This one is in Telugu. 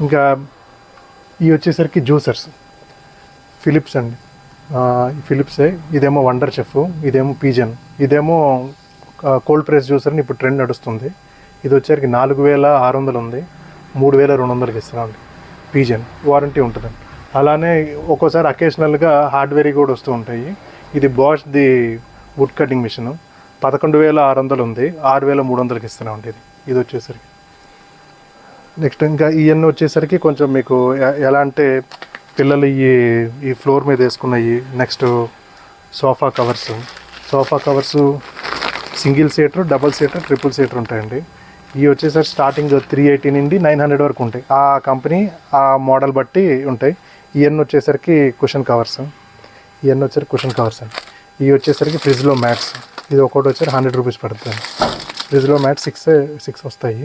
ఇంకా ఇవి వచ్చేసరికి జ్యూసర్స్ ఫిలిప్స్ అండి, ఫిలిప్సే. ఇదేమో వండర్ చెఫ్, ఇదేమో పీజన్, ఇదేమో కోల్డ్ ప్రెస్ జ్యూసర్ అని ఇప్పుడు ట్రెండ్ నడుస్తుంది. ఇది వచ్చేసరికి 4600 ఉంది, 3200కి ఇస్తున్నామండి. పీజన్ వారంటీ ఉంటుందండి. అలానే ఒక్కోసారి అకేషనల్గా హార్డ్వేర్ కూడా వస్తూ ఉంటాయి. ఇది బాష్ ది వుడ్ కటింగ్ మిషన్ 11600 ఉంది, 6300కి ఇస్తున్నామండి. ఇది వచ్చేసరికి నెక్స్ట్ ఇంకా ఇవన్నీ వచ్చేసరికి కొంచెం మీకు ఎలా అంటే పిల్లలు ఈ ఫ్లోర్ మీద వేసుకున్నాయి. Next sofa covers single seater, double seater, triple seater ఉంటాయండి. ఇవి వచ్చేసరికి స్టార్టింగ్ 380 నుండి 900 వరకు ఉంటాయి. ఆ కంపెనీ ఆ మోడల్ బట్టి ఉంటాయి. ఇవన్నీ వచ్చేసరికి కుషన్ కవర్స్ అండి. ఇవి వచ్చేసరికి ఫ్రిడ్జ్లో మ్యాట్స్. ఇది ఒకటి వచ్చేసరికి 100 రూపీస్ పడుతుంది. ఫ్రిడ్జ్లో మ్యాట్స్ 6 వస్తాయి.